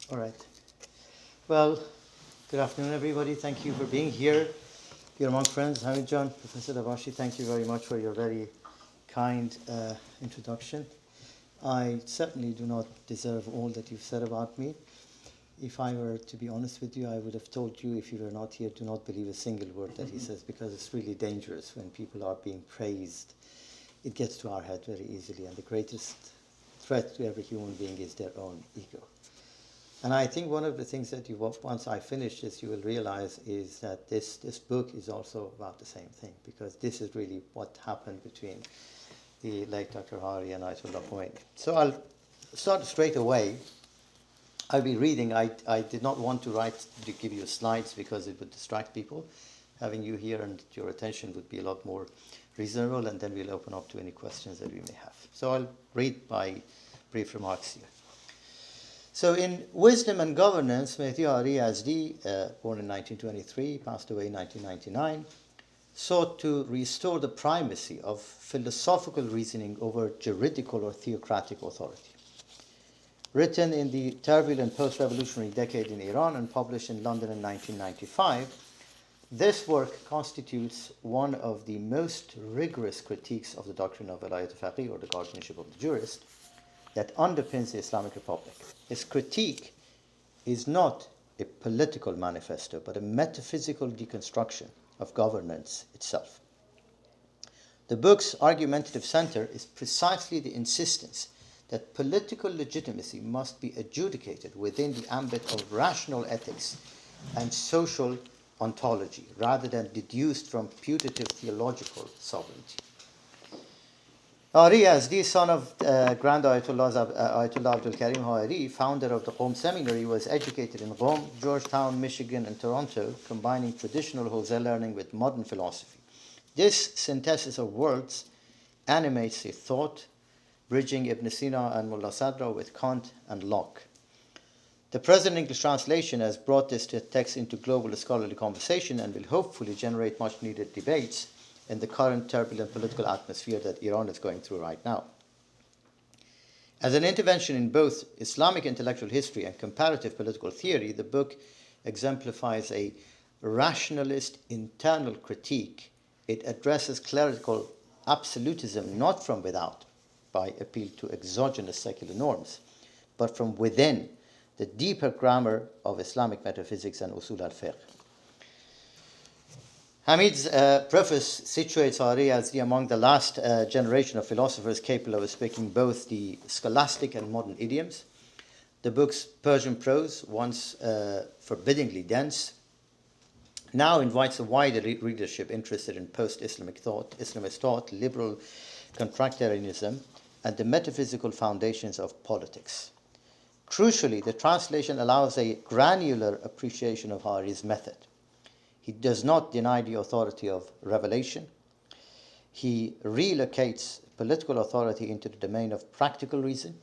All right. Well, good afternoon, everybody. Thank you for being here. Dear monk friends, Hamid John, Professor Dabashi, thank you very much for your very kind introduction. I certainly do not deserve all that you've said about me. If I were to be honest with you, I would have told you, if you were not here, do not believe a single word that he says, because it's really dangerous when people are being praised. It gets to our head very easily, and the greatest threat to every human being is their own ego. And I think one of the things that once I finish this, you will realize is that this book is also about the same thing, because this is really what happened between the late Dr. Hari and Ayatollah Khomeini. So I'll start straight away. I'll be reading. I did not want to give you slides because it would distract people. Having you here and your attention would be a lot more reasonable, and then we'll open up to any questions that we may have. So I'll read my brief remarks here. So in Wisdom and Governance, Mehdi Ari Yazdi, born in 1923, passed away in 1999, sought to restore the primacy of philosophical reasoning over juridical or theocratic authority. Written in the turbulent post-revolutionary decade in Iran and published in London in 1995, this work constitutes one of the most rigorous critiques of the doctrine of Velayat al-Faqih, or the guardianship of the jurist, that underpins the Islamic Republic. His critique is not a political manifesto, but a metaphysical deconstruction of governance itself. The book's argumentative center is precisely the insistence that political legitimacy must be adjudicated within the ambit of rational ethics and social ontology, rather than deduced from putative theological sovereignty. Ari Yazdi, son of Grand Ayatollah Abdul Karim Ha'ari, founder of the Qom Seminary, was educated in Qom, Georgetown, Michigan, and Toronto, combining traditional Hosea learning with modern philosophy. This synthesis of worlds animates his thought, bridging Ibn Sina and Mullah Sadra with Kant and Locke. The present English translation has brought this text into global scholarly conversation and will hopefully generate much-needed debates in the current turbulent political atmosphere that Iran is going through right now. As an intervention in both Islamic intellectual history and comparative political theory, the book exemplifies a rationalist internal critique. It addresses clerical absolutism not from without, by appeal to exogenous secular norms, but from within, the deeper grammar of Islamic metaphysics and usul al-fiqh. Hamid's preface situates Ari Yazdi among the last generation of philosophers capable of speaking both the scholastic and modern idioms. The book's Persian prose, once forbiddingly dense, now invites a wider readership interested in post-Islamic thought, Islamist thought, liberal contractarianism, and the metaphysical foundations of politics. Crucially, the translation allows a granular appreciation of Hari's method. He does not deny the authority of revelation. He relocates political authority into the domain of practical reason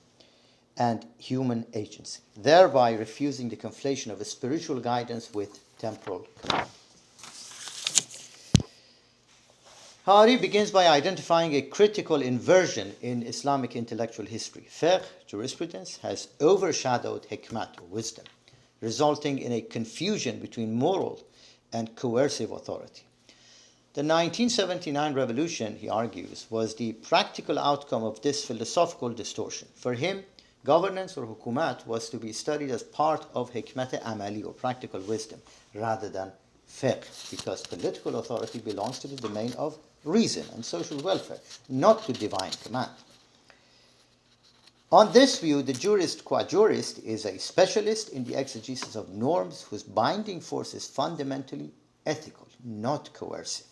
and human agency, thereby refusing the conflation of a spiritual guidance with temporal command. Hari begins by identifying a critical inversion in Islamic intellectual history. Fiqh, jurisprudence, has overshadowed hikmat, or wisdom, resulting in a confusion between moral and coercive authority. The 1979 revolution, he argues, was the practical outcome of this philosophical distortion. For him, governance, or hukumat, was to be studied as part of hikmat amali, or practical wisdom, rather than fiqh, because political authority belongs to the domain of reason and social welfare, not to divine command. On this view, the jurist qua jurist is a specialist in the exegesis of norms whose binding force is fundamentally ethical, not coercive.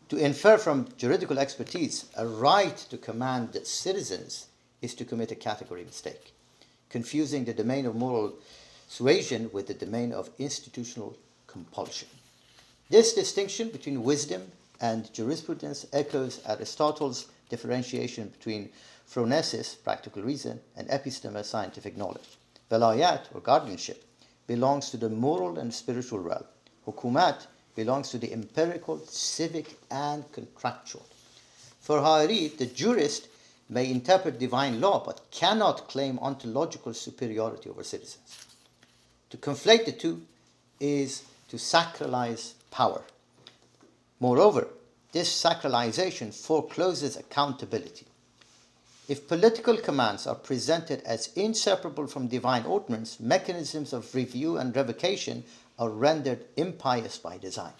To infer from juridical expertise a right to command citizens is to commit a category mistake, confusing the domain of moral suasion with the domain of institutional compulsion. This distinction between wisdom and jurisprudence echoes Aristotle's differentiation between phronesis, practical reason, and episteme, scientific knowledge. Velayat, or guardianship, belongs to the moral and spiritual realm. Hukumat belongs to the empirical, civic, and contractual. For Hari, the jurist may interpret divine law but cannot claim ontological superiority over citizens. To conflate the two is to sacralize power. Moreover, this sacralization forecloses accountability. If political commands are presented as inseparable from divine ordinance, mechanisms of review and revocation are rendered impious by design.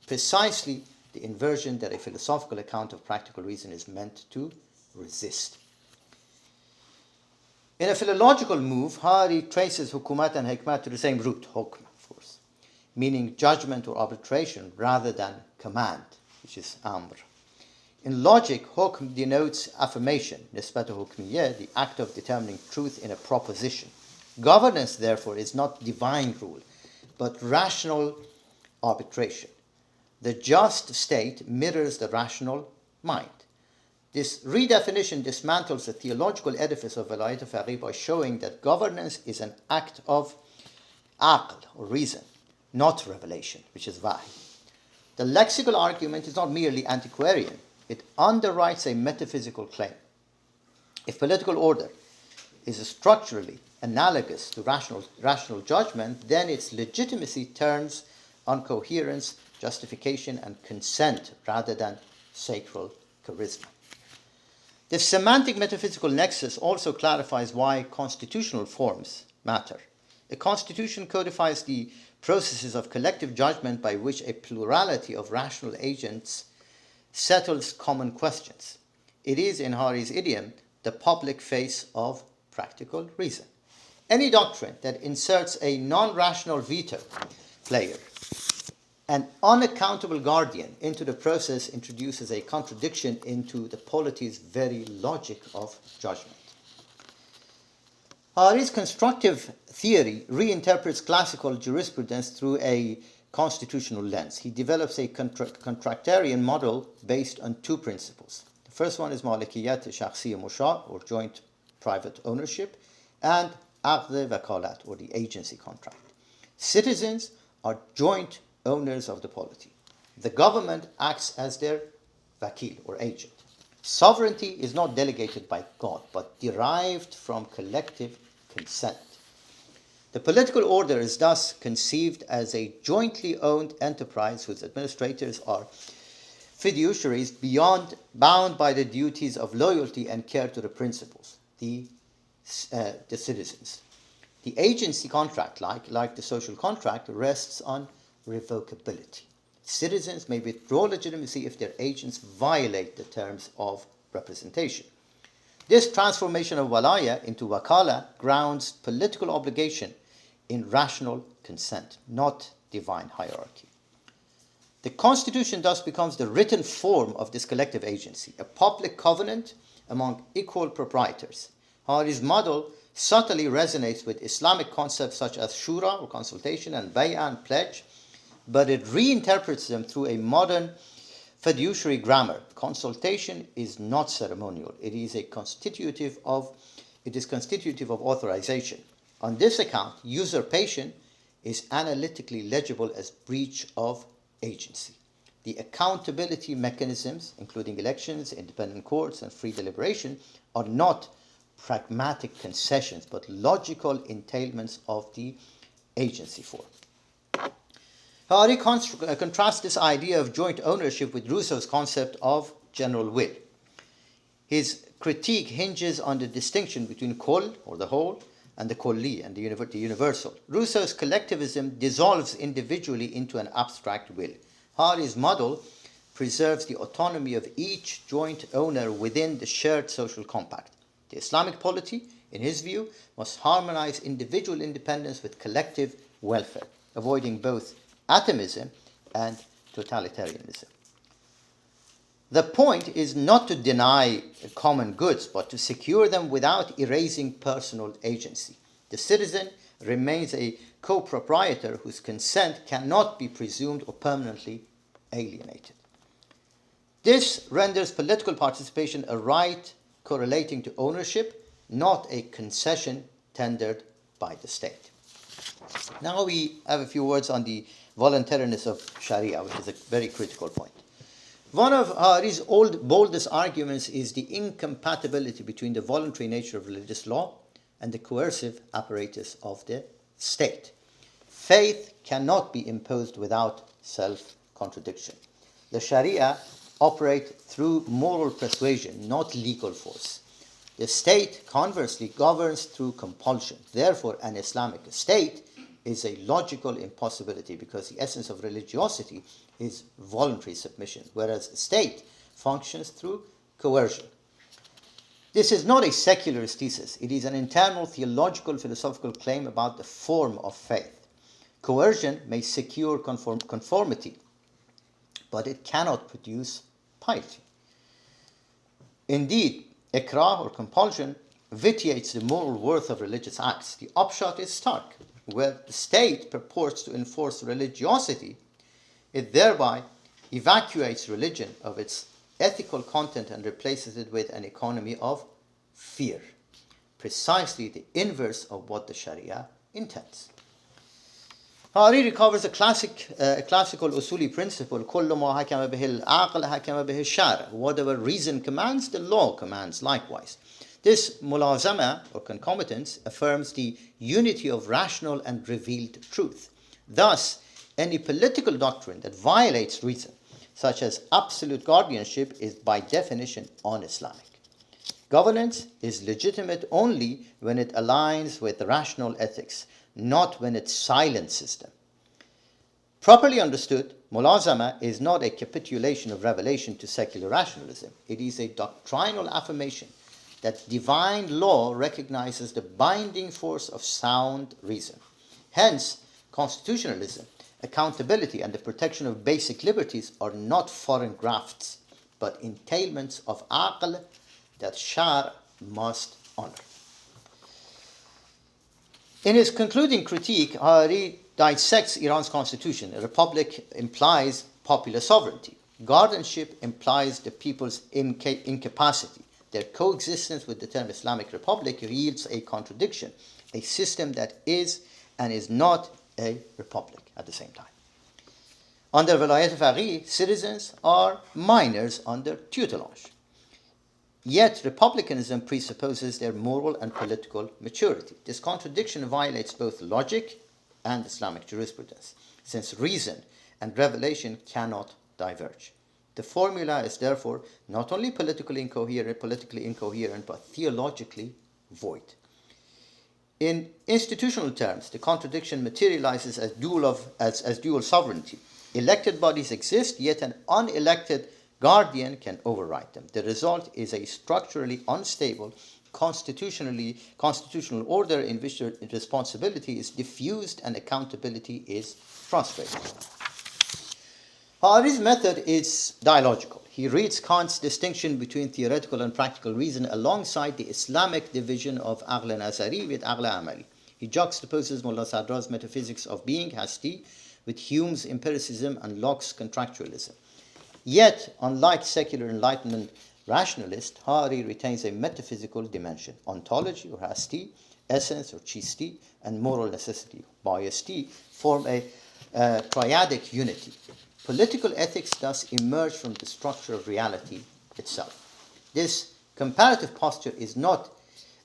Precisely the inversion that a philosophical account of practical reason is meant to resist. In a philological move, Hari traces hukumat and hikmat to the same root, hukm, of course, meaning judgment or arbitration rather than command, which is amr. In logic, hukm denotes affirmation, nisbat hukmiyya, the act of determining truth in a proposition. Governance, therefore, is not divine rule, but rational arbitration. The just state mirrors the rational mind. This redefinition dismantles the theological edifice of Velayat al-Faqih by showing that governance is an act of aql, or reason, not revelation, which is wahy. The lexical argument is not merely antiquarian. It underwrites a metaphysical claim. If political order is structurally analogous to rational judgment, then its legitimacy turns on coherence, justification, and consent rather than sacral charisma. The semantic metaphysical nexus also clarifies why constitutional forms matter. A constitution codifies the processes of collective judgment by which a plurality of rational agents settles common questions. It is, in Hari's idiom, the public face of practical reason. Any doctrine that inserts a non-rational veto player, an unaccountable guardian, into the process introduces a contradiction into the polity's very logic of judgment. Hari's constructive theory reinterprets classical jurisprudence through a constitutional lens. He develops a contractarian model based on two principles. The first one is Malakiyat shakhsiyya musha, or joint private ownership, and aqd wakalat, or the agency contract. Citizens are joint owners of the polity. The government acts as their vakil, or agent. Sovereignty is not delegated by God, but derived from collective consent. The political order is thus conceived as a jointly owned enterprise whose administrators are fiduciaries bound by the duties of loyalty and care to the principals, the citizens. The agency contract, like the social contract, rests on revocability. Citizens may withdraw legitimacy if their agents violate the terms of representation. This transformation of walaya into wakala grounds political obligation in rational consent, not divine hierarchy. The Constitution thus becomes the written form of this collective agency, a public covenant among equal proprietors. Hari's model subtly resonates with Islamic concepts such as shura, or consultation, and bay'ah, and pledge, but it reinterprets them through a modern fiduciary grammar. Consultation is not ceremonial. It is constitutive of authorization. On this account, usurpation is analytically legible as breach of agency. The accountability mechanisms, including elections, independent courts, and free deliberation, are not pragmatic concessions, but logical entailments of the agency form. Hari contrasts this idea of joint ownership with Rousseau's concept of general will. His critique hinges on the distinction between kol, or the whole, and the kolli, and the universal. Rousseau's collectivism dissolves individually into an abstract will. Hari's model preserves the autonomy of each joint owner within the shared social compact. The Islamic polity, in his view, must harmonize individual independence with collective welfare, avoiding both atomism and totalitarianism. The point is not to deny common goods, but to secure them without erasing personal agency. The citizen remains a co-proprietor whose consent cannot be presumed or permanently alienated. This renders political participation a right correlating to ownership, not a concession tendered by the state. Now we have a few words on the voluntariness of Sharia, which is a very critical point. One of Hariri's boldest arguments is the incompatibility between the voluntary nature of religious law and the coercive apparatus of the state. Faith cannot be imposed without self-contradiction. The Sharia operates through moral persuasion, not legal force. The state, conversely, governs through compulsion. Therefore, an Islamic state is a logical impossibility because the essence of religiosity is voluntary submission, whereas the state functions through coercion. This is not a secularist thesis. It is an internal theological philosophical claim about the form of faith. Coercion may secure conformity, but it cannot produce piety. Indeed, ikrah or compulsion vitiates the moral worth of religious acts. The upshot is stark. Where the state purports to enforce religiosity, it thereby evacuates religion of its ethical content and replaces it with an economy of fear, precisely the inverse of what the Sharia intends. Hariri covers a classical usuli principle, كل ما حكم به العقل حكم به الشرع. Whatever reason commands, the law commands likewise. This mulazama, or concomitance, affirms the unity of rational and revealed truth. Thus, any political doctrine that violates reason, such as absolute guardianship, is by definition un-Islamic. Governance is legitimate only when it aligns with rational ethics, not when it silences them. Properly understood, mulazama is not a capitulation of revelation to secular rationalism. It is a doctrinal affirmation that divine law recognizes the binding force of sound reason. Hence, constitutionalism, accountability, and the protection of basic liberties are not foreign grafts, but entailments of aql that shar must honor. In his concluding critique, Hariri dissects Iran's constitution. A republic implies popular sovereignty. Guardianship implies the people's incapacity. Their coexistence with the term Islamic Republic yields a contradiction, a system that is and is not a republic at the same time. Under Vilayat Faqih, citizens are minors under tutelage. Yet republicanism presupposes their moral and political maturity. This contradiction violates both logic and Islamic jurisprudence, since reason and revelation cannot diverge. The formula is therefore not only politically incoherent, but theologically void. In institutional terms, the contradiction materializes as dual sovereignty. Elected bodies exist, yet an unelected guardian can override them. The result is a structurally unstable constitutional order in which responsibility is diffused and accountability is frustrated. Hariri's method is dialogical. He reads Kant's distinction between theoretical and practical reason alongside the Islamic division of Aql Nazari with Aql Amali. He juxtaposes Mullah Sadra's metaphysics of being, Hasti, with Hume's empiricism and Locke's contractualism. Yet, unlike secular Enlightenment rationalists, Hariri retains a metaphysical dimension. Ontology, or Hasti, essence, or Chisti, and moral necessity, Bayasti, form a triadic unity. Political ethics thus emerge from the structure of reality itself. This comparative posture is not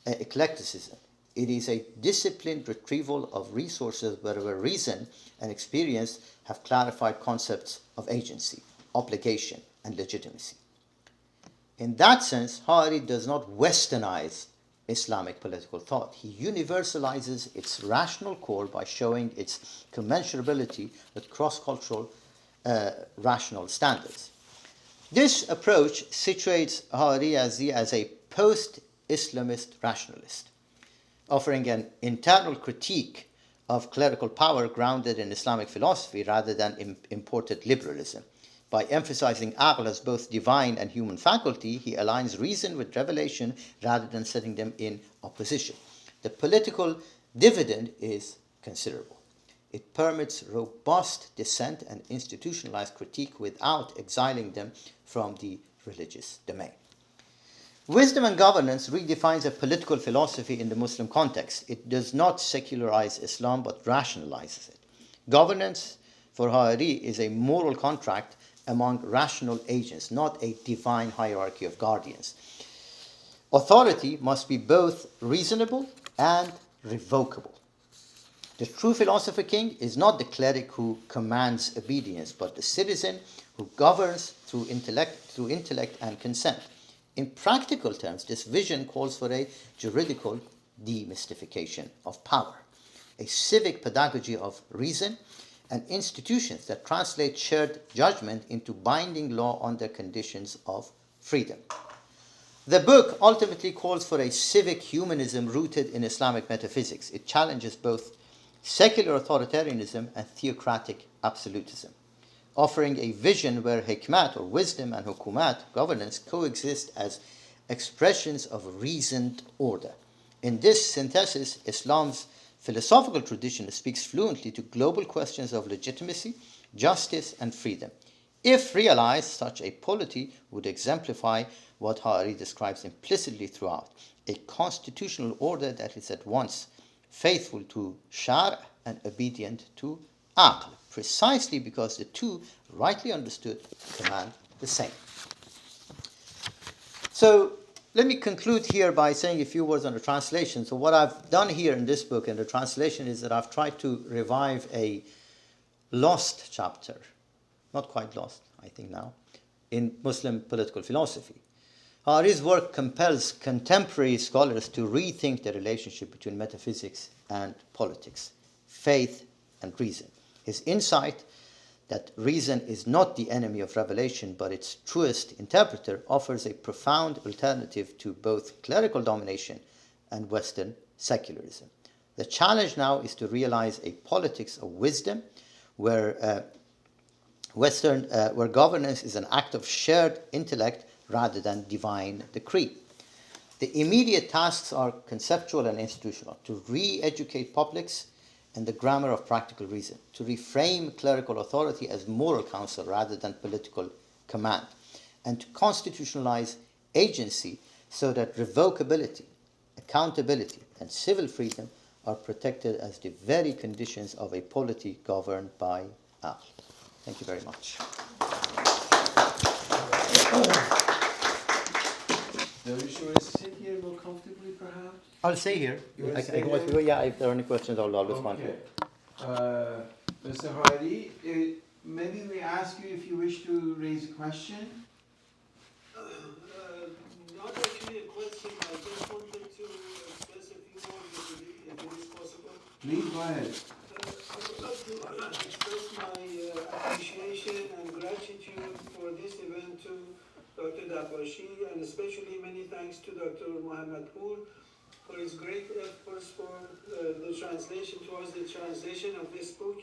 eclecticism. It is a disciplined retrieval of resources wherever reason and experience have clarified concepts of agency, obligation, and legitimacy. In that sense, Hariri does not westernize Islamic political thought. He universalizes its rational core by showing its commensurability with cross-cultural rational standards. This approach situates Hariri as a post-Islamist rationalist, offering an internal critique of clerical power grounded in Islamic philosophy rather than imported liberalism. By emphasizing aql as both divine and human faculty, he aligns reason with revelation rather than setting them in opposition. The political dividend is considerable. It permits robust dissent and institutionalized critique without exiling them from the religious domain. Wisdom and Governance redefines a political philosophy in the Muslim context. It does not secularize Islam but rationalizes it. Governance for Hariri is a moral contract among rational agents, not a divine hierarchy of guardians. Authority must be both reasonable and revocable. The true philosopher king is not the cleric who commands obedience, but the citizen who governs through intellect and consent. In practical terms, this vision calls for a juridical demystification of power, a civic pedagogy of reason, and institutions that translate shared judgment into binding law under conditions of freedom. The book ultimately calls for a civic humanism rooted in Islamic metaphysics. It challenges both secular authoritarianism and theocratic absolutism, offering a vision where hikmat, or wisdom, and hukumat, governance, coexist as expressions of reasoned order. In this synthesis, Islam's philosophical tradition speaks fluently to global questions of legitimacy, justice, and freedom. If realized, such a polity would exemplify what Harari describes implicitly throughout, a constitutional order that is at once faithful to shar' and obedient to aql, precisely because the two, rightly understood, command the same. So let me conclude here by saying a few words on the translation. So what I've done here in this book and the translation is that I've tried to revive a lost chapter, not quite lost, I think now, in Muslim political philosophy. Harari's work compels contemporary scholars to rethink the relationship between metaphysics and politics, faith and reason. His insight that reason is not the enemy of revelation but its truest interpreter offers a profound alternative to both clerical domination and Western secularism. The challenge now is to realize a politics of wisdom where governance is an act of shared intellect rather than divine decree. The immediate tasks are conceptual and institutional: to re-educate publics in the grammar of practical reason, to reframe clerical authority as moral counsel rather than political command, and to constitutionalize agency so that revocability, accountability, and civil freedom are protected as the very conditions of a polity governed by aql. Thank you very much. Do you should sit here more comfortably, perhaps? I'll stay here. If there are any questions, I'll respond to it. Mr. Hardy, maybe we ask you if you wish to raise a question. Not actually a question. I just wanted to express a few words if it is possible. Please go ahead. I would like to express my appreciation and gratitude for this event to Dr. Dabashi, and especially many thanks to Dr. Malakut for his great efforts for the translation of this book.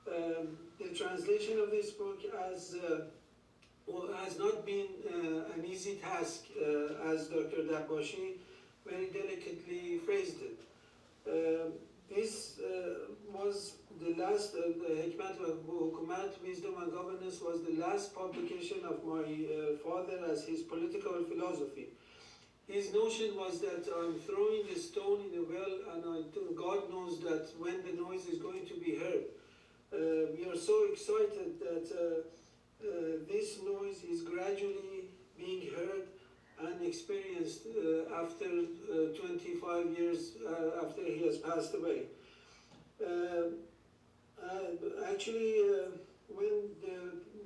The translation of this book has not been an easy task, as Dr. Dabashi very delicately phrased it. This was the last, the Hikmat wa Hukumat, Wisdom and Governance, was the last publication of my father as his political philosophy. His notion was that I'm throwing a stone in a well, and God knows that when the noise is going to be heard. We are so excited that this noise is gradually being heard and experienced after 25 years after he has passed away.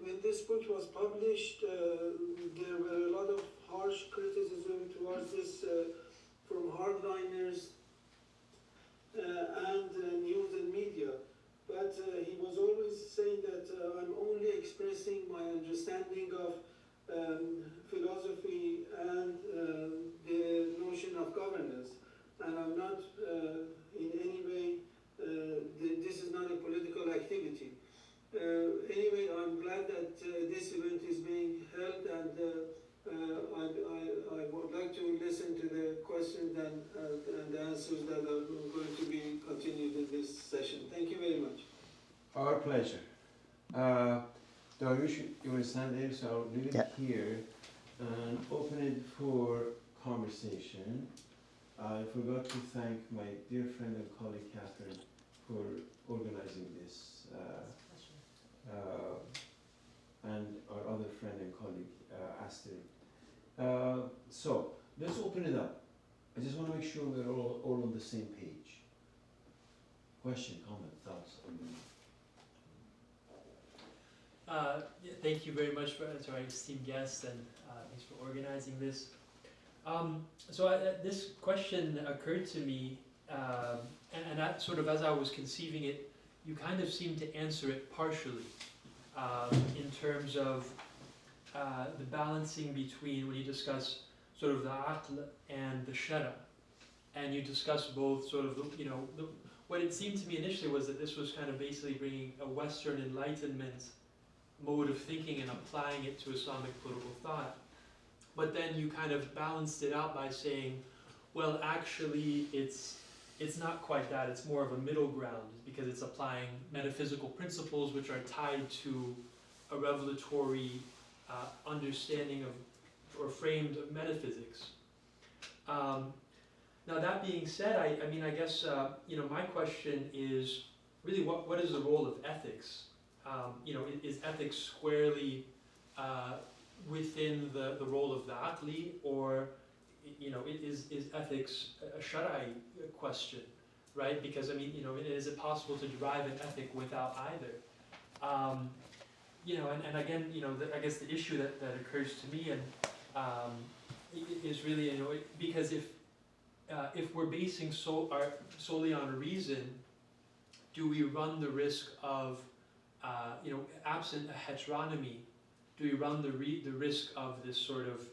When this book was published, there were a lot of harsh criticism towards this from hardliners and news and media. But he was always saying that I'm only expressing my understanding of philosophy and the notion of governance, and I'm not in any way, this is not a political activity. Anyway, I'm glad that this event is being held, and I would like to listen to the questions and the answers that are going to be continued in this session. Thank you very much. Our pleasure. Darwish, you will stand there, so I'll leave it here and open it for conversation. I forgot to thank my dear friend and colleague Kathryn for organizing this and our other friend and colleague, Astrid. So, let's open it up. I just want to make sure we're all on the same page. Question, comment, thoughts? Thank you very much to our esteemed guests, and thanks for organizing this. This question occurred to me, and that sort of, as I was conceiving it, you kind of seemed to answer it partially, in terms of the balancing between when you discuss sort of the aql and the shara, and you discuss both sort of what it seemed to me initially was that this was kind of basically bringing a Western Enlightenment mode of thinking and applying it to Islamic political thought. But then you kind of balanced it out by saying, well, actually, it's not quite that. It's more of a middle ground because it's applying metaphysical principles which are tied to a revelatory understanding of, or framed metaphysics. Now that being said, I guess my question is really what is the role of ethics? Is ethics squarely within the role of the aqli, or is ethics a shara'i question, right? Because is it possible to derive an ethic without either? And again, I guess the issue that occurs to me is really because if we're basing solely on reason, do we run the risk of absent a heteronomy, do we run the risk of this sort of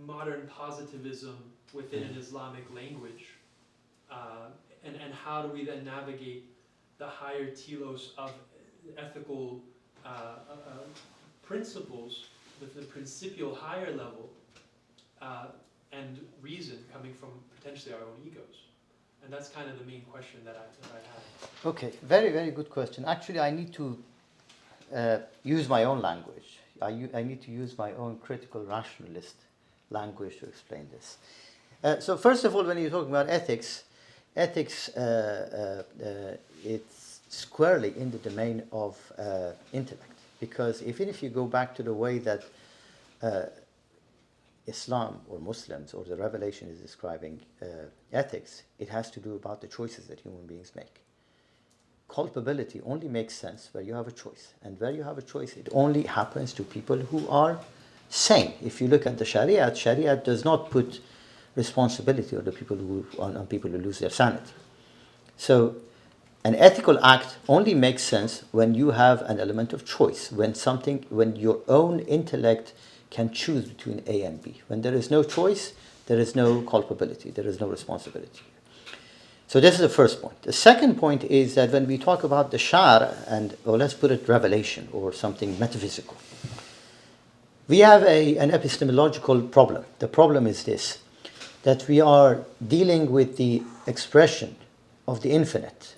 modern positivism within an Islamic language? And how do we then navigate the higher telos of ethical principles, the principial higher level, and reason coming from potentially our own egos? And that's kind of the main question that I had. Okay, very, very good question. Actually, I need to use my own language. I need to use my own critical rationalist language to explain this. So first of all, when you're talking about ethics, it's squarely in the domain of intellect. Because even if you go back to the way that Islam or Muslims or the revelation is describing ethics, it has to do about the choices that human beings make. Culpability only makes sense where you have a choice. And where you have a choice, it only happens to people who are sane. If you look at the Sharia does not put responsibility on people who lose their sanity. So an ethical act only makes sense when you have an element of choice, when your own intellect can choose between A and B. When there is no choice, there is no culpability, there is no responsibility. So this is the first point. The second point is that when we talk about the shar, let's put it revelation or something metaphysical, we have an epistemological problem. The problem is this, that we are dealing with the expression of the infinite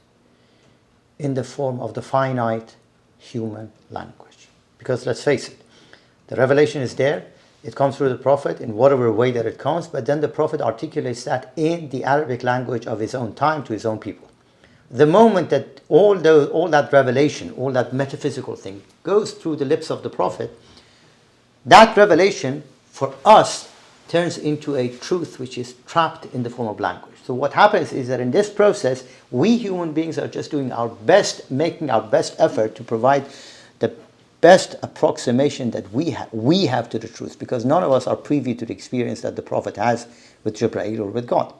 in the form of the finite human language. Because let's face it, the revelation is there, it comes through the Prophet in whatever way that it comes, but then the Prophet articulates that in the Arabic language of his own time to his own people. The moment that all that revelation, all that metaphysical thing goes through the lips of the Prophet, that revelation for us turns into a truth which is trapped in the form of language. So what happens is that in this process, we human beings are just doing our best, making our best effort to provide the best approximation that we have to the truth, because none of us are privy to the experience that the Prophet has with Jibreel or with God.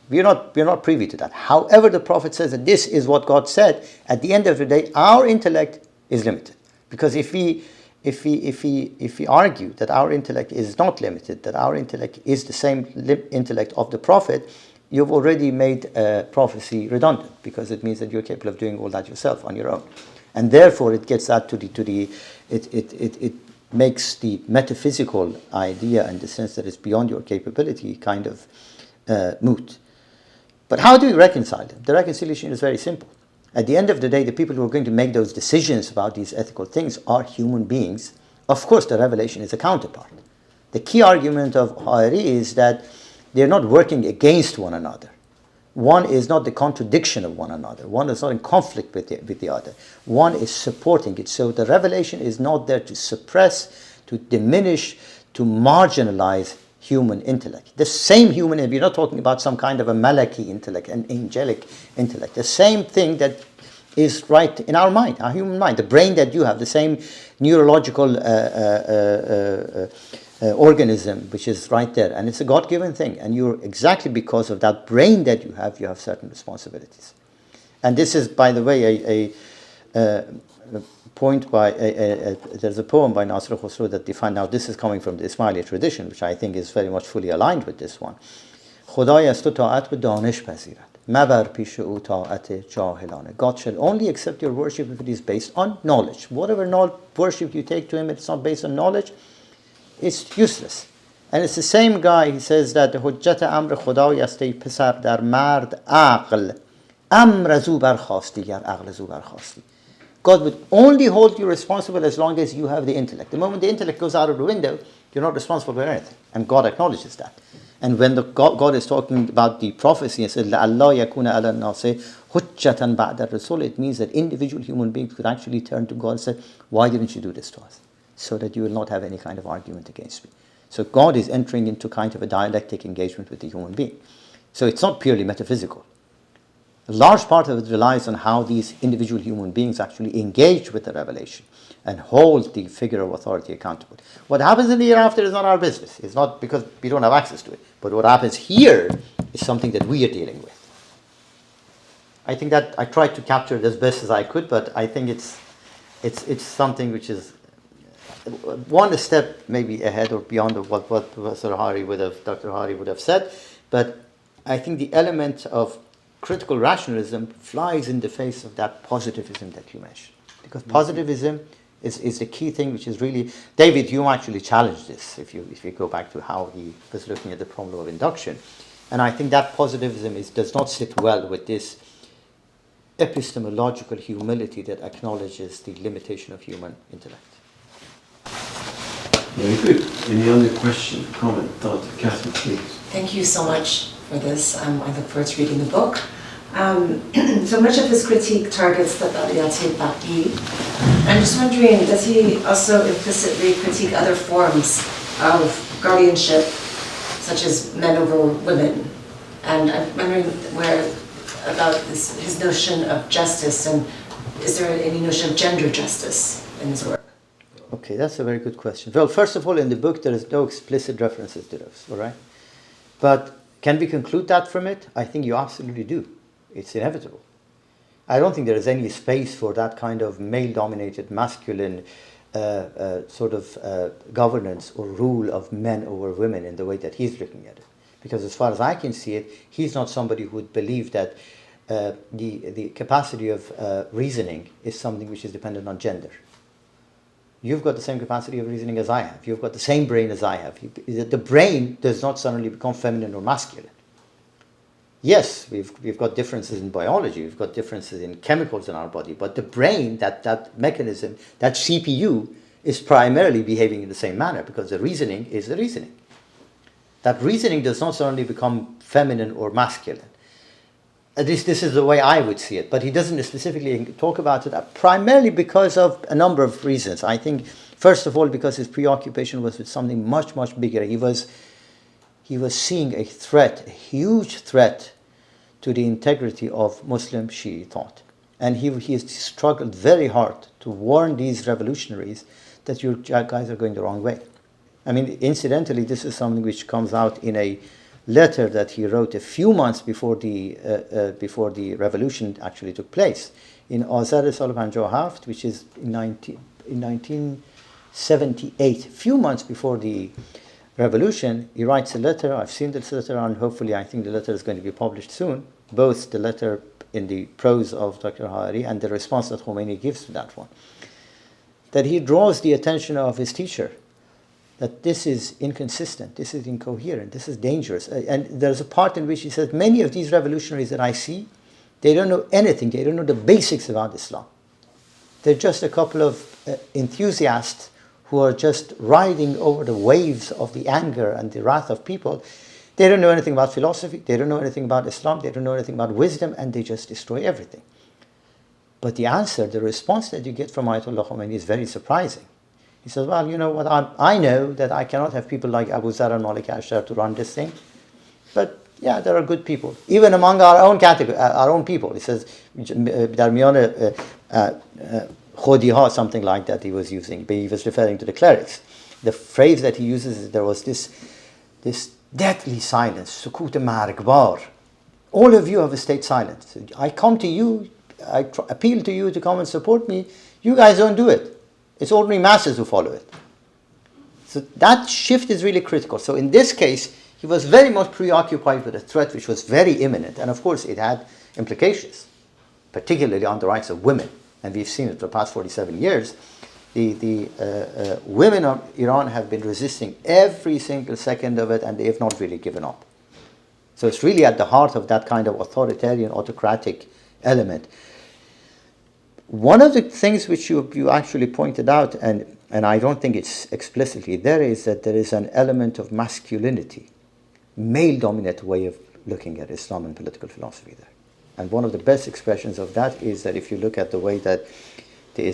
We're not privy to that. However, the Prophet says that this is what God said. At the end of the day, our intellect is limited, because if we argue that our intellect is not limited, that our intellect is the same intellect of the Prophet, you've already made prophecy redundant, because it means that you're capable of doing all that yourself on your own. And therefore it gets that it makes the metaphysical idea in the sense that it's beyond your capability kind of moot. But how do we reconcile them? The reconciliation is very simple. At the end of the day, the people who are going to make those decisions about these ethical things are human beings. Of course, the revelation is a counterpart. The key argument of Ha'ari is that they're not working against one another. One is not the contradiction of one another. One is not in conflict with the other. One is supporting it. So the revelation is not there to suppress, to diminish, to marginalize human intellect. The same human, and we're not talking about some kind of a Malaki intellect, an angelic intellect. The same thing that is right in our mind, our human mind. The brain that you have, the same neurological organism which is right there, and it's a God-given thing, and you're exactly because of that brain that you have certain responsibilities. And this is, by the way, a point by there's a poem by Nasr Khosrow that defined. Now this is coming from the Ismaili tradition, which I think is very much fully aligned with this one. خدای از تو طاعت به دانش پذیرد مبر پیش او طاعت جاهلانه. God shall only accept your worship if it is based on knowledge. Whatever worship you take to him, it's not based on knowledge, it's useless. And it's the same guy, he says that حجت امر خدای است ای پسر در مرد عقل امر زو برخاستی گر عقل زو برخاستی. God would only hold you responsible as long as you have the intellect. The moment the intellect goes out of the window, you're not responsible for anything. And God acknowledges that. And when God is talking about the prophecy and says, لَأَلَّا يَكُونَ عَلَى النَّاسِ حُجَّةً بَعْدَ الرَّسُولِ, it means that individual human beings could actually turn to God and say, why didn't you do this to us? So that you will not have any kind of argument against me. So God is entering into kind of a dialectic engagement with the human being. So it's not purely metaphysical. A large part of it relies on how these individual human beings actually engage with the revelation and hold the figure of authority accountable. What happens in the hereafter is not our business. It's not because we don't have access to it. But what happens here is something that we are dealing with. I think that I tried to capture it as best as I could, but I think it's something which is one step maybe ahead or beyond of what Dr. Hari would have said. But I think the element of critical rationalism flies in the face of that positivism that you mentioned. Because positivism is the key thing, which is really... David Hume actually challenged this, if you go back to how he was looking at the problem of induction. And I think that positivism does not sit well with this epistemological humility that acknowledges the limitation of human intellect. Very good. Any other question, comment, thought? Kathryn, please. Thank you so much for this. I look forward to reading the book. So much of his critique targets the Dariyati Baqi. I'm just wondering, does he also implicitly critique other forms of guardianship, such as men over women? And I'm wondering about his notion of justice, and is there any notion of gender justice in his work? Okay, that's a very good question. Well, first of all, in the book, there is no explicit references to those, all right? But can we conclude that from it? I think you absolutely do. It's inevitable. I don't think there is any space for that kind of male-dominated, masculine governance or rule of men over women in the way that he's looking at it. Because as far as I can see it, he's not somebody who would believe that the capacity of reasoning is something which is dependent on gender. You've got the same capacity of reasoning as I have. You've got the same brain as I have. The brain does not suddenly become feminine or masculine. Yes, we've got differences in biology, we've got differences in chemicals in our body, but the brain, that mechanism, that CPU, is primarily behaving in the same manner because the reasoning is the reasoning. That reasoning does not suddenly become feminine or masculine. At least this is the way I would see it, but he doesn't specifically talk about it primarily because of a number of reasons. I think, first of all, because his preoccupation was with something much, much bigger. He was seeing a threat, a huge threat to the integrity of Muslim Shi'i thought. And he struggled very hard to warn these revolutionaries that you guys are going the wrong way. I mean, incidentally, this is something which comes out in a letter that he wrote a few months before the revolution actually took place. In Azar Sal 57, which is in 1978, a few months before the revolution, he writes a letter. I've seen this letter, and hopefully I think the letter is going to be published soon, both the letter in the prose of Dr. Hari and the response that Khomeini gives to that one, that he draws the attention of his teacher that this is inconsistent, this is incoherent, this is dangerous. And there's a part in which he says, many of these revolutionaries that I see, they don't know anything, they don't know the basics about Islam. They're just a couple of enthusiasts who are just riding over the waves of the anger and the wrath of people, They don't know anything about philosophy, they don't know anything about Islam, they don't know anything about wisdom, and they just destroy everything. But the answer, the response that you get from Ayatollah Khomeini is very surprising. He says, well, you know what, I know that I cannot have people like Abu Zar and Malik Ashtar to run this thing, but yeah, there are good people, even among our own category, our own people. He says, Darmian Khodiha, something like that he was using, but he was referring to the clerics. The phrase that he uses is there was this deathly silence, sukut margbar. All of you have stayed silent. So I come to you, I appeal to you to come and support me. You guys don't do it. It's ordinary masses who follow it. So that shift is really critical. So in this case, he was very much preoccupied with a threat which was very imminent. And of course, it had implications, particularly on the rights of women. And we've seen it for the past 47 years. The women of Iran have been resisting every single second of it, and they have not really given up. So it's really at the heart of that kind of authoritarian, autocratic element. One of the things which you actually pointed out, and I don't think it's explicitly there, is that there is an element of masculinity, male-dominant way of looking at Islam and political philosophy there. And one of the best expressions of that is that if you look at the way that the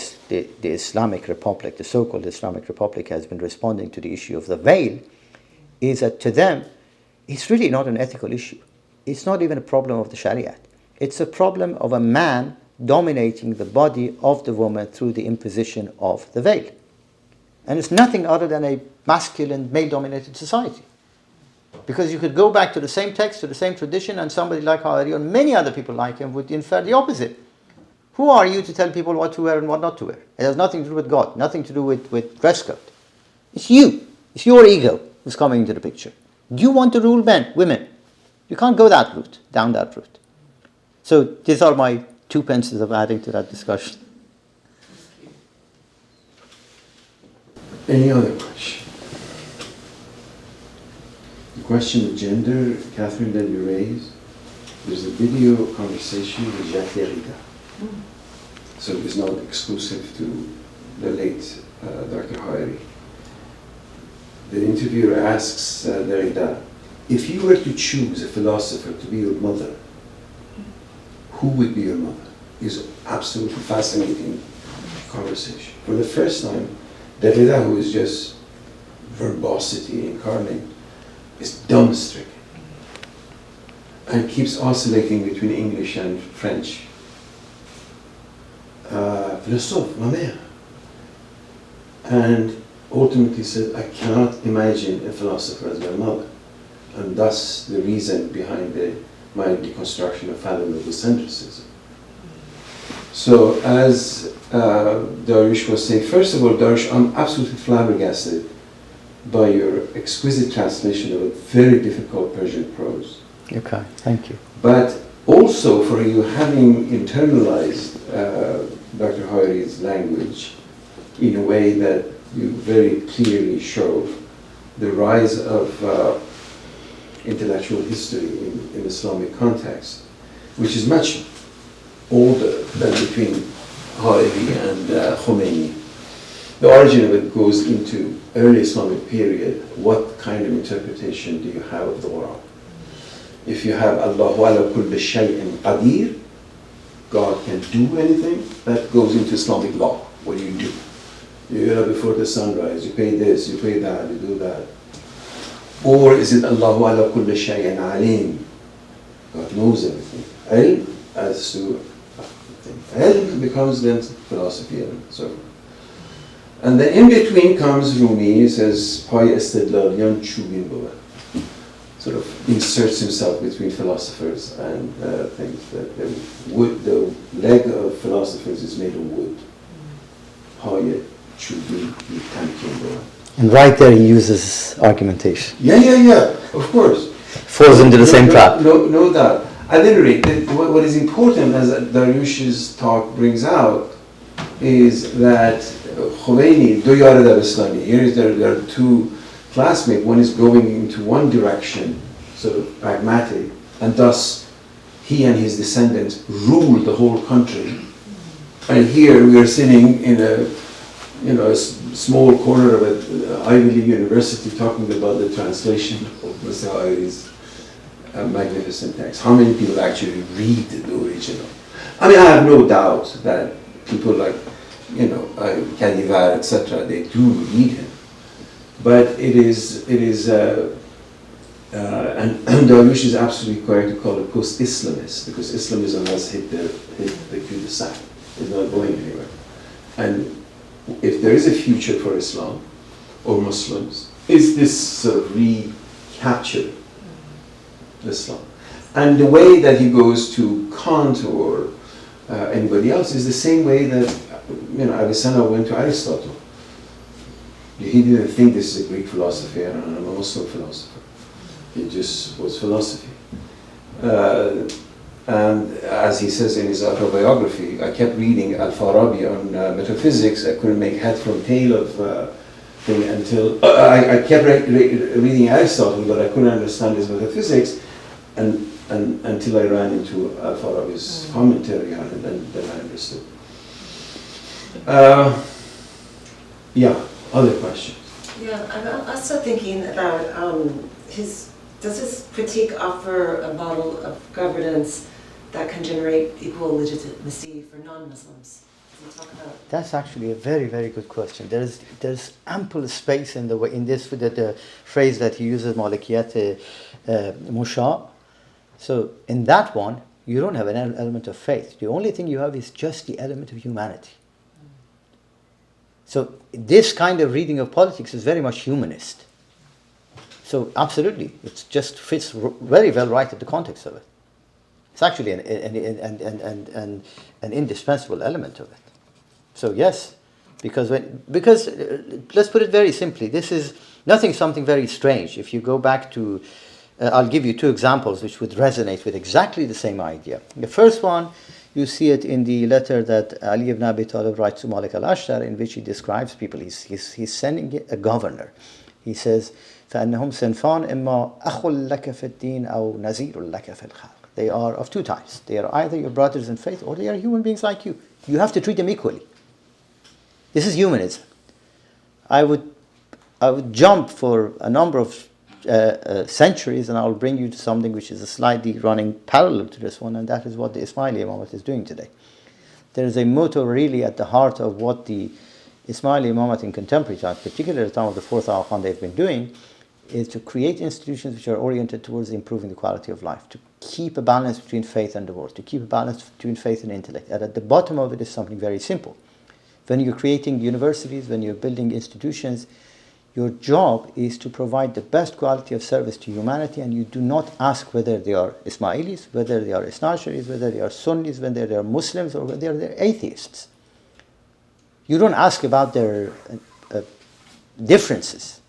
Islamic Republic, the so-called Islamic Republic, has been responding to the issue of the veil, is that to them, it's really not an ethical issue. It's not even a problem of the Sharia. It's a problem of a man dominating the body of the woman through the imposition of the veil. And it's nothing other than a masculine, male-dominated society. Because you could go back to the same text, to the same tradition, and somebody like Hariri and many other people like him would infer the opposite. Who are you to tell people what to wear and what not to wear? It has nothing to do with God, nothing to do with dress code. It's you. It's your ego who's coming into the picture. Do you want to rule men, women? You can't go that route, down that route. So these are my 2 pence of adding to that discussion. Any other question? The question of gender, Kathryn, that you raised, there's a video conversation with Jacques Derrida. So it's not exclusive to the late Dr. Hariri. The interviewer asks Derrida, if you were to choose a philosopher to be your mother, who would be your mother? It's absolutely fascinating conversation. For the first time, Derrida, who is just verbosity incarnate, is dumbstricken and keeps oscillating between English and French. Philosophe, ma mère. And ultimately said, I cannot imagine a philosopher as my mother. And thus the reason behind my deconstruction of fathomable centricism. So as Darwish was saying, first of all, Darwish, I'm absolutely flabbergasted by your exquisite translation of a very difficult Persian prose. Okay, thank you. But also for you having internalized Dr. Hariri's language in a way that you very clearly show the rise of intellectual history in Islamic context, which is much older than between Hariri and Khomeini. The origin of it goes into early Islamic period. What kind of interpretation do you have of the Quran? If you have Allahu ala kulli shay'in qadir, God can do anything, that goes into Islamic law. What do? You get up before the sunrise, you pay this, you pay that, you do that. Or is it Allahu ala kulli shay'in alim? God knows everything. Ilm as to everything. Ilm becomes then philosophy and so forth. And then in between comes Rumi, he says, Pay istidlaliyan chubin bovad. Sort of inserts himself between philosophers and things. That the leg of philosophers is made of wood. Pay chubin bovad. And right there he uses argumentation. Yeah, of course. Falls into the same trap. No doubt. At any rate, what is important, as Darwish's talk brings out, is that Khomeini, Doyar al-Islami, here there are two classmates. One is going into one direction, sort of pragmatic, and thus he and his descendants ruled the whole country. And here we are sitting in a a small corner of an Ivy League university talking about the translation of Mr. Ayri's magnificent text. How many people actually read the original? I mean, I have no doubt that people like, Kadivar, etc., they do read him. But it is, and Darush is absolutely correct to call it post-Islamist, because Islamism has hit the cul-de-sac. It's not going anywhere. And if there is a future for Islam or Muslims, is this sort of recapture Islam. And the way that he goes to Kant or anybody else is the same way that Avicenna went to Aristotle. He didn't think this is a Greek philosophy and a Muslim philosopher. It just was philosophy. And as he says in his autobiography, I kept reading Al-Farabi on metaphysics. I couldn't make head from tail of thing until I kept reading Aristotle, but I couldn't understand his metaphysics, and until I ran into Al-Farabi's commentary on it, and then I understood. Yeah, other questions? Yeah, I'm also thinking about does his critique offer a model of governance that can generate equal legitimacy for non-Muslims? Can you talk about? That's actually a very, very good question. There's ample space in this with the phrase that he uses, Malakut Musha. So in that one, you don't have an element of faith. The only thing you have is just the element of humanity. So this kind of reading of politics is very much humanist. So absolutely, it just fits very well right at the context of it. It's actually an indispensable element of it. So yes, because let's put it very simply, this is something very strange. If you go back to, I'll give you two examples which would resonate with exactly the same idea. The first one, you see it in the letter that Ali ibn Abi Talib writes to Malik al-Ashtar, in which he describes people. He's sending a governor. He says, فَأَنَّهُمْ سَنْفَانْ إِمَّا أَخُ لَكَ فِي الدِّينِ أَوْ نَزِيرٌ لَكَ فِي الْخَلْقِ. They are of two types. They are either your brothers in faith or they are human beings like you. You have to treat them equally. This is humanism. I would jump for a number of centuries, and I'll bring you to something which is a slightly running parallel to this one, and that is what the Ismaili Imamate is doing today. There is a motto really at the heart of what the Ismaili Imamate in contemporary times, particularly at the time of the fourth Al Khan, they've been doing, is to create institutions which are oriented towards improving the quality of life, to keep a balance between faith and the world, to keep a balance between faith and intellect. And at the bottom of it is something very simple. When you're creating universities, when you're building institutions, your job is to provide the best quality of service to humanity, and you do not ask whether they are Ismailis, whether they are Isnasharis, whether they are Sunnis, whether they are Muslims, or whether they are atheists. You don't ask about their differences,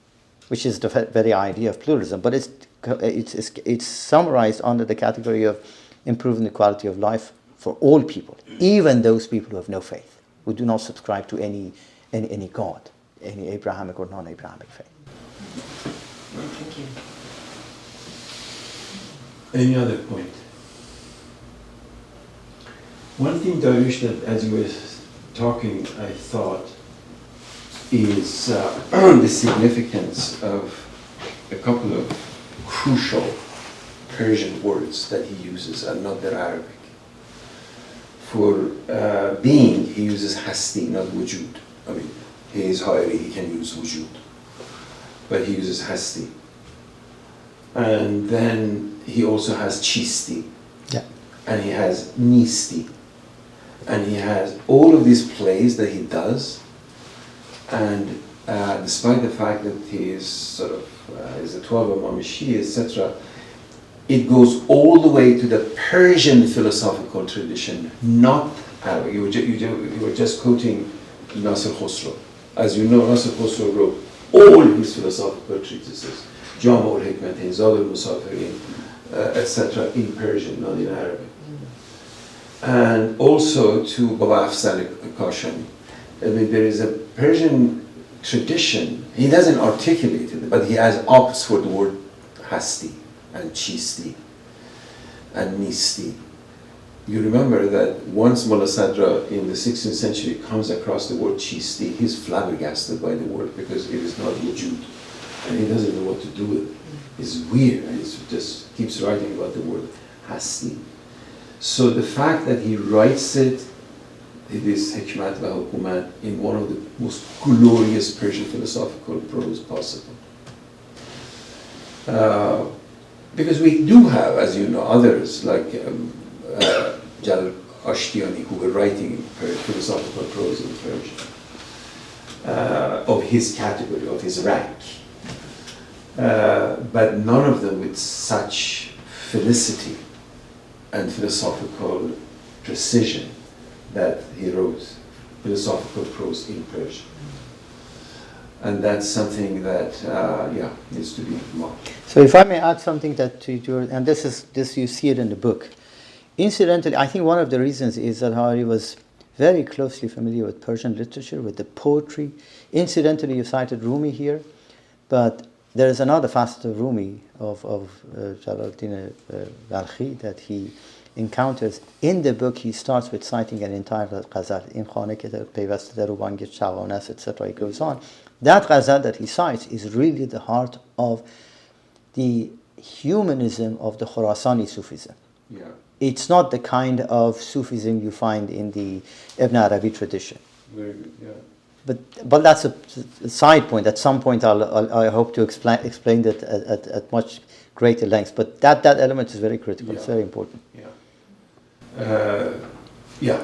which is the very idea of pluralism, but it's summarized under the category of improving the quality of life for all people, even those people who have no faith, who do not subscribe to any God, any Abrahamic or non-Abrahamic faith. Thank you. Any other point? One thing, Darush, that as you were talking, I thought is the significance of a couple of crucial Persian words that he uses and not the Arabic. For being, he uses hasti, not wujud. I mean, he is Hayri, he can use wujud, but he uses hasti. And then he also has chisti, and he has nisti, and he has all of these plays that he does. And despite the fact that he is sort of is a 12 Imam Shia, etc., it goes all the way to the Persian philosophical tradition, not Arabic. You were just quoting Nasr Khosrow. As you know, Nasr Khosrow wrote all his philosophical treatises, Jam' al-Hikmatain, Zad al-Musafirin, etc., in Persian, not in Arabic. And also to Baba Afzal Kashani. I mean, there is a Persian tradition. He doesn't articulate it, but he has opts for the word hasti and chisti and nisti. you remember that once Mullah Sadra in the 16th century comes across the word chisti, he's flabbergasted by the word because it is not wujud, and he doesn't know what to do with it. It's weird, and he just keeps writing about the word hasti. So the fact that he writes it, this hikmat wa hukumat, in one of the most glorious Persian philosophical prose possible. Because we do have, as you know, others like Jalal Ashtiani, who were writing philosophical prose in Persian, of his category, of his rank. But none of them with such felicity and philosophical precision that he wrote philosophical prose in Persian. And that's something that, needs to be marked. So if I may add something that to your, and this you see it in the book. Incidentally, I think one of the reasons is that Hari was very closely familiar with Persian literature, with the poetry. Incidentally, you cited Rumi here, but there is another facet of Rumi, of Jalaluddin Balkhi, that he encounters. In the book, he starts with citing an entire ghazal, in khane ke peyvaste dar ubange chawanas, etc. He goes on. That ghazal that he cites is really the heart of the humanism of the Khurasani Sufism. Yeah. It's not the kind of Sufism you find in the Ibn Arabi tradition. Very good, yeah. But that's a side point. At some point, I hope to explain that at much greater length. But that element is very critical. Yeah. It's very important. Yeah.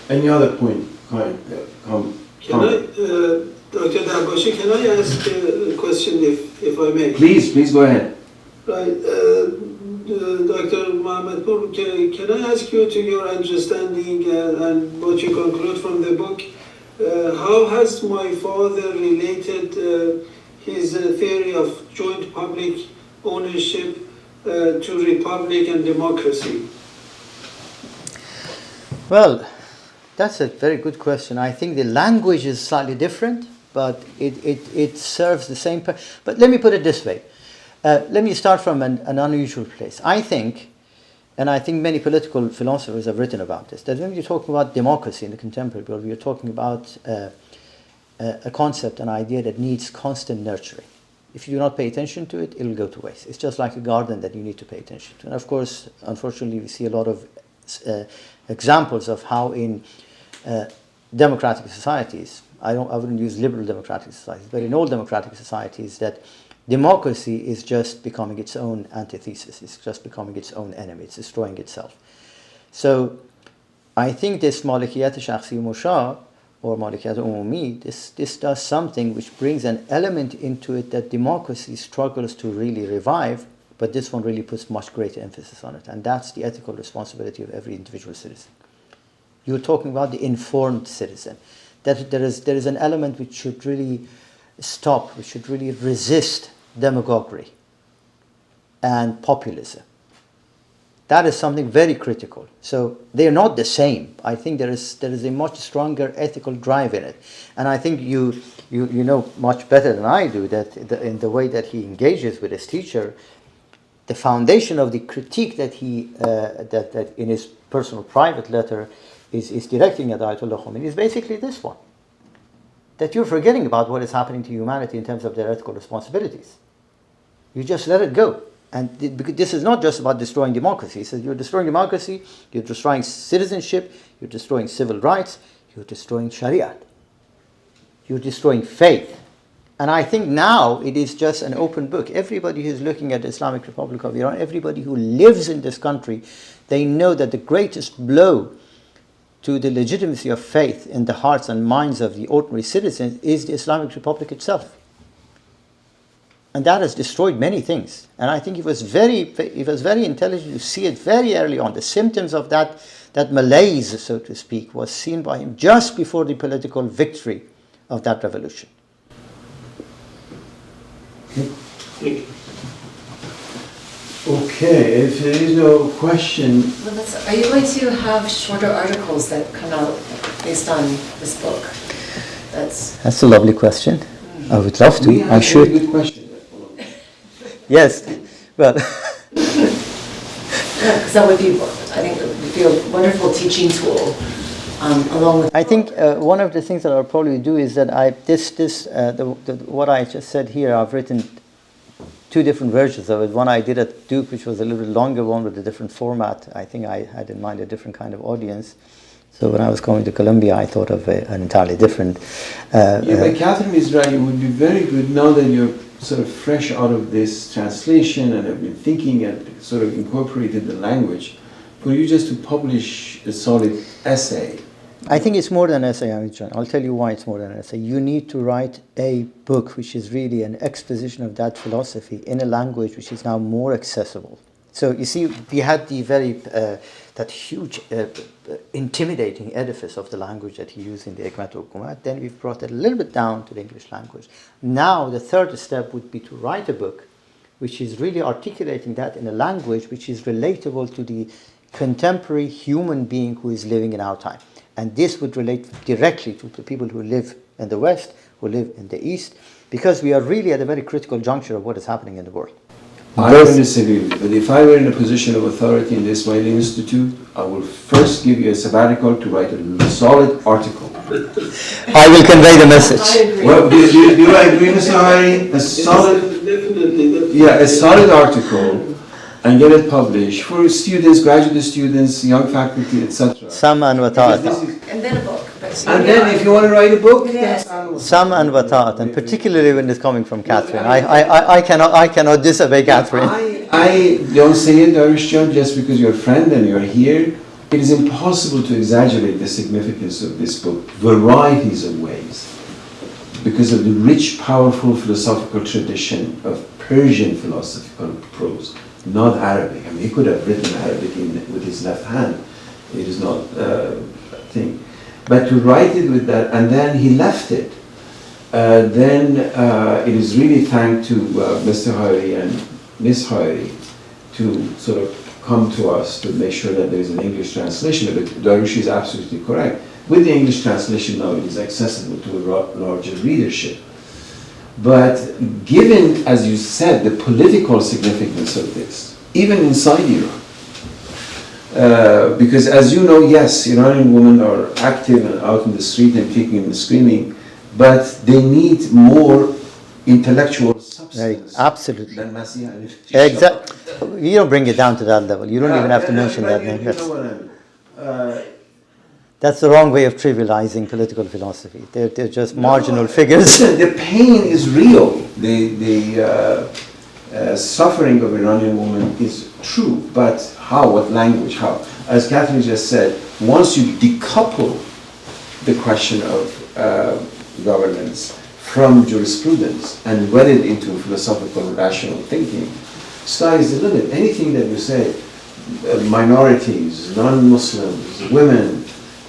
Any other point? Can I, Dr. Dabashi, can I ask a question if I may? Please go ahead. Right. Dr. Mohammadpour, can I ask you, to your understanding and what you conclude from the book, how has my father related his theory of joint public ownership to republic and democracy? Well, that's a very good question. I think the language is slightly different, but it serves the same purpose. But let me put it this way. Let me start from an unusual place. I think, and I think many political philosophers have written about this, that when you're talking about democracy in the contemporary world, you're talking about a concept, an idea that needs constant nurturing. If you do not pay attention to it, it'll go to waste. It's just like a garden that you need to pay attention to. And of course, unfortunately, we see a lot of examples of how in democratic societies, I wouldn't use liberal democratic societies, but in all democratic societies, that democracy is just becoming its own antithesis. It's just becoming its own enemy. It's destroying itself. So I think this Malikiyat Shakhsi Musha or Malikiyat Umumi, this does something which brings an element into it that democracy struggles to really revive, but this one really puts much greater emphasis on it. And that's the ethical responsibility of every individual citizen. You're talking about the informed citizen. That there is an element which should really stop, which should really resist demagoguery and populism. That is something very critical. So they are not the same. I think there is a much stronger ethical drive in it, and I think you know much better than I do that in the way that he engages with his teacher, the foundation of the critique that he that in his personal private letter is directing at Ayatollah Khomeini is basically this one: that you're forgetting about what is happening to humanity in terms of their ethical responsibilities. You just let it go. And because this is not just about destroying democracy. He says you're destroying democracy, you're destroying citizenship, you're destroying civil rights, you're destroying Shariat. You're destroying faith. And I think now it is just an open book. Everybody who's looking at the Islamic Republic of Iran, everybody who lives in this country, they know that the greatest blow to the legitimacy of faith in the hearts and minds of the ordinary citizens is the Islamic Republic itself. And that has destroyed many things. And I think it was very intelligent to see it very early on. The symptoms of that malaise, so to speak, was seen by him just before the political victory of that revolution. Okay, if there is no question. Well, are you going to have shorter articles that come out based on this book? That's a lovely question. I would love to. I should. Good question. Yes, well, Because that would be, I think, it would be a wonderful teaching tool, along with. I think one of the things that I'll probably do is that what I just said here, I've written 2 different versions of it. One I did at Duke, which was a little bit longer one with a different format. I think I had in mind a different kind of audience. So when I was going to Columbia, I thought of an entirely different. But Kathryn is right. It would be very good now that you're sort of fresh out of this translation and have been thinking and sort of incorporated the language, for you just to publish a solid essay. I think it's more than an essay, John. I'll tell you why it's more than an essay. You need to write a book which is really an exposition of that philosophy in a language which is now more accessible. So you see, we had the that huge, intimidating edifice of the language that he used in the Hikmat al-Hukumat. Then we've brought it a little bit down to the English language. Now the third step would be to write a book which is really articulating that in a language which is relatable to the contemporary human being who is living in our time. And this would relate directly to the people who live in the West, who live in the East, because we are really at a very critical juncture of what is happening in the world. I don't disagree with you, but if I were in a position of authority in the Ismaili Institute, I will first give you a sabbatical to write a solid article. I will convey the message. I agree. Well, do I agree, Mr. Hari? A solid, Definitely. yeah, a solid article, and get it published for students, graduate students, young faculty, etc. Sam'an wa ta'atan. And then a book. And then if you want to write a book, Yes. Sam'an wa ta'atan, particularly when it's coming from Kathryn. I cannot disobey Kathryn. I don't say it, Darishjan, just because you're a friend and you're here. It is impossible to exaggerate the significance of this book, varieties of ways, because of the rich, powerful philosophical tradition of Persian philosophical prose, not Arabic. I mean, he could have written Arabic with his left hand. It is not a thing. But to write it with that, and then he left it, then it is really thanks to Mr. Hari and Ms. Hari to sort of come to us to make sure that there is an English translation of it. Darush is absolutely correct. With the English translation now, it is accessible to a larger readership. But given, as you said, the political significance of this, even inside Iran, because as you know, yes, Iranian women are active and out in the street and kicking and screaming, but they need more intellectual substance Absolutely. than Masiha. Exactly. You don't bring it down to that level. You don't even have to mention that name. You know what I mean. That's the wrong way of trivializing political philosophy. They're just marginal figures. The pain is real. The suffering of Iranian women is true, but how? What language? How? As Kathryn just said, once you decouple the question of governance from jurisprudence and wed it into philosophical rational thinking, sky is the limit. Anything that you say, minorities, non-Muslims, women,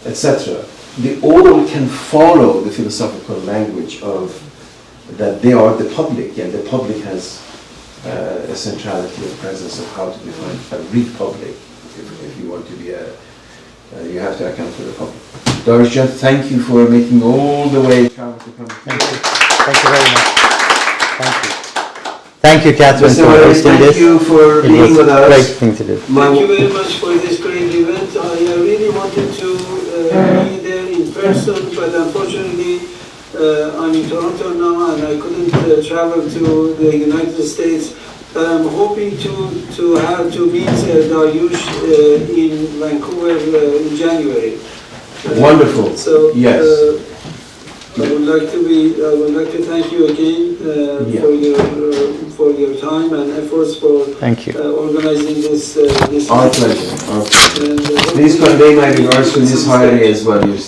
etc., they all can follow the philosophical language of that they are the public, and the public has a centrality of presence of how to define a republic. If you want to be you have to account for the public. Darja, thank you for making all the way travel to come. Thank you. Thank you very much. Thank you. Thank you, Kathryn, Mr. for Hari, hosting thank this. you for It being was with a us. great thing to do. Thank you very much for this great event. I really wanted to be there in person, but unfortunately I'm in Toronto now and I couldn't travel to the United States. I'm hoping to meet Dariush in Vancouver in January. Wonderful. So Yes. I would like to thank you again for your time and efforts for Thank you. organizing this. Our pleasure. Our pleasure. And, Please convey my regards to Ms. Hari as well.